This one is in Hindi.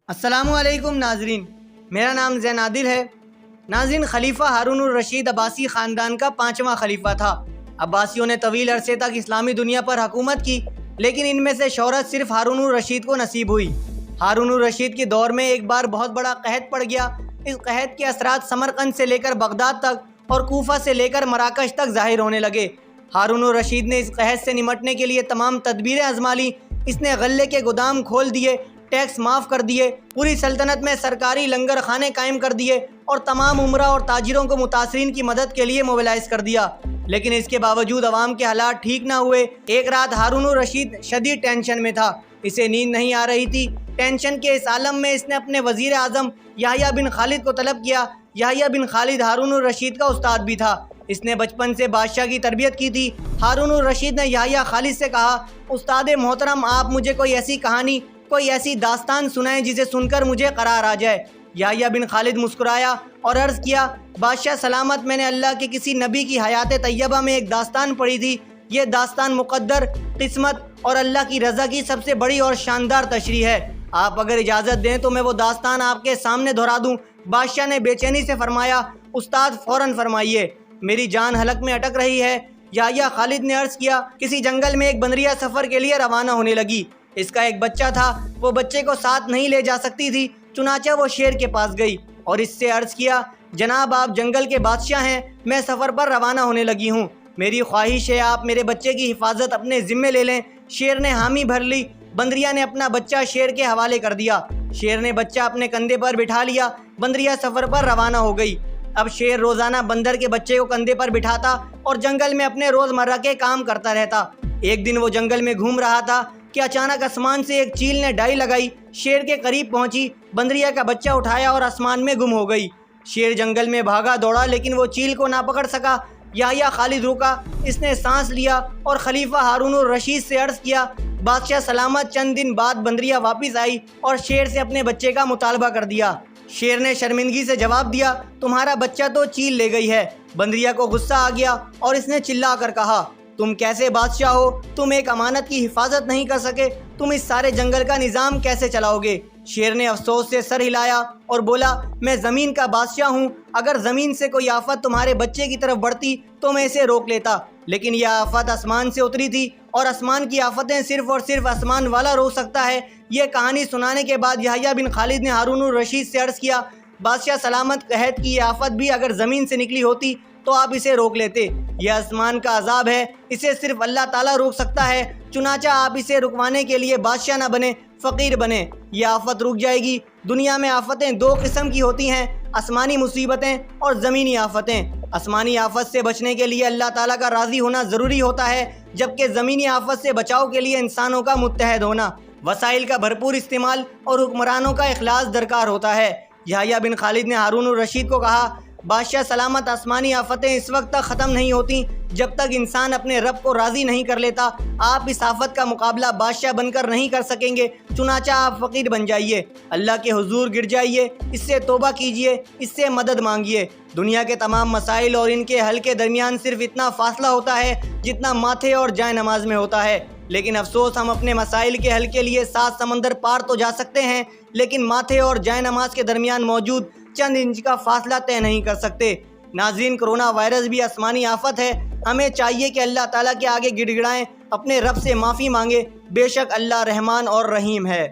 अस्सलामुअलैकुम नाजरीन, मेरा नाम ज़ैन आदिल है। नाजरीन, खलीफा हारून रशीद अब्बासी ख़ानदान का 5वां खलीफा था। अब्बासियों ने तवील अरसे तक इस्लामी दुनिया पर हुकूमत की, लेकिन इनमें से शोहरत सिर्फ हारून रशीद को नसीब हुई। हारून रशीद के दौर में एक बार बहुत बड़ा कहत पड़ गया। इस कहत के असरात समरकंद से लेकर बगदाद तक और कूफा से लेकर मराकश तक ज़ाहिर होने लगे। हारून रशीद ने इस कहत से निमटने के लिए तमाम तदबीरें आजमा ली। इसने गल्ले के गोदाम खोल दिए, टैक्स माफ़ कर दिए, पूरी सल्तनत में सरकारी लंगर खाने कायम कर दिए और तमाम उमरा और ताजिरों को मुतासरीन की मदद के लिए मोबिलाइज कर दिया। लेकिन इसके बावजूद अवाम के हालात ठीक ना हुए। एक रात हारून रशीद शदीद टेंशन में था। इसे नींद नहीं आ रही थी। टेंशन के इस आलम में इसने अपने वज़ीर आज़म याह्या बिन खालिद को तलब किया। याह्या बिन खालिद हारून रशीद का उस्ताद भी था। इसने बचपन से बादशाह की तरबियत की थी। हारून रशीद ने याह्या खालिद से कहा, उस्ताद मोहतरम, आप मुझे कोई ऐसी कहानी, कोई ऐसी दास्तान सुनाएं जिसे सुनकर मुझे करार आ जाए। याह्या बिन खालिद मुस्कुराया और अर्ज़ किया, बादशाह सलामत, मैंने अल्लाह के किसी नबी की हयात तैयबा में एक दास्तान पढ़ी थी। ये दास्तान मुक़द्दर, किस्मत और अल्लाह की रज़ा की सबसे बड़ी और शानदार तशरीह है। आप अगर इजाज़त दें तो मैं वो दास्तान आपके सामने दोहरा दूँ। बादशाह ने बेचैनी से फरमाया, उस्ताद फ़ौरन फरमाइए, मेरी जान हलक में अटक रही है। याह्या खालिद ने अर्ज़ किया, किसी जंगल में एक बंदरिया सफ़र के लिए रवाना होने लगी। इसका एक बच्चा था। वो बच्चे को साथ नहीं ले जा सकती थी। चुनाचा वो शेर के पास गई और इससे अर्ज़ किया, जनाब, आप जंगल के बादशाह हैं, मैं सफ़र पर रवाना होने लगी हूँ। मेरी ख्वाहिश है आप मेरे बच्चे की हिफाजत अपने ज़िम्मे ले लें। शेर ने हामी भर ली। बंदरिया ने अपना बच्चा शेर के हवाले कर दिया। शेर ने बच्चा अपने कंधे पर बिठा लिया। बंदरिया सफ़र पर रवाना हो गई। अब शेर रोज़ाना बंदर के बच्चे को कंधे पर बिठाता और जंगल में अपने रोज़मर्रा के काम करता रहता। एक दिन वो जंगल में घूम रहा था कि अचानक आसमान से एक चील ने डाई लगाई। शेर के करीब पहुंची, बंदरिया का बच्चा उठाया और आसमान में गुम हो गई। शेर जंगल में भागा दौड़ा, लेकिन वो चील को ना पकड़ सका। याह्या खालिद रुका। इसने सांस लिया और खलीफा हारून रशीद से अर्ज़ किया, बादशाह सलामत। चंद दिन बाद बंदरिया वापस आई और शेर से अपने बच्चे का मुतालबा कर दिया। शेर ने शर्मिंदगी से जवाब दिया, तुम्हारा बच्चा तो चील ले गई है। बंदरिया को गुस्सा आ गया और इसने चिल्ला कर कहा, तुम कैसे बादशाह हो? तुम एक अमानत की हिफाजत नहीं कर सके। तुम इस सारे जंगल का निज़ाम कैसे चलाओगे? शेर ने अफसोस से सर हिलाया और बोला, मैं ज़मीन का बादशाह हूँ। अगर ज़मीन से कोई आफत तुम्हारे बच्चे की तरफ बढ़ती तो मैं इसे रोक लेता, लेकिन यह आफत आसमान से उतरी थी और आसमान की आफतें सिर्फ़ और सिर्फ आसमान वाला रोक सकता है। यह कहानी सुनाने के बाद याह्या बिन खालिद ने हारून रशीद से अर्ज़ किया, बादशाह सलामत, कहत की यह आफत भी अगर ज़मीन से निकली होती तो आप इसे रोक लेते। यह आसमान का अजाब है, इसे सिर्फ अल्लाह ताला रोक सकता है। चुनाचा आप इसे रुकवाने के लिए बादशाह न बने, फ़कीर बने। यह आफत रुक जाएगी। दुनिया में आफतें दो किस्म की होती हैं, आसमानी मुसीबतें और ज़मीनी आफतें। आसमानी आफत से बचने के लिए अल्लाह ताला का राज़ी होना ज़रूरी होता है, जबकि ज़मीनी आफत से बचाव के लिए इंसानों का मुत्तहद होना, वसाइल का भरपूर इस्तेमाल और हुक्मरानों का इखलास दरकार होता है। याह्या बिन खालिद ने हारून रशीद को कहा, बादशाह सलामत, आसमानी आफतें इस वक्त तक ख़त्म नहीं होती जब तक इंसान अपने रब को राज़ी नहीं कर लेता। आप इस आफत का मुकाबला बादशाह बनकर नहीं कर सकेंगे। चुनाचा आप फ़कीर बन जाइए, अल्लाह के हुजूर गिर जाइए, इससे तौबा कीजिए, इससे मदद मांगिए। दुनिया के तमाम मसाइल और इनके हल के दरमियान सिर्फ इतना फ़ासला होता है जितना माथे और जाए नमाज में होता है। लेकिन अफसोस, हम अपने मसाइल के हल के लिए 7 समंदर पार तो जा सकते हैं, लेकिन माथे और जाए नमाज के दरमियान मौजूद चंद इंच का फासला तय नहीं कर सकते। नाज़रीन, कोरोना वायरस भी आसमानी आफत है। हमें चाहिए कि अल्लाह ताला के आगे गिड़गिड़ाएं, अपने रब से माफ़ी मांगे। बेशक अल्लाह रहमान और रहीम है।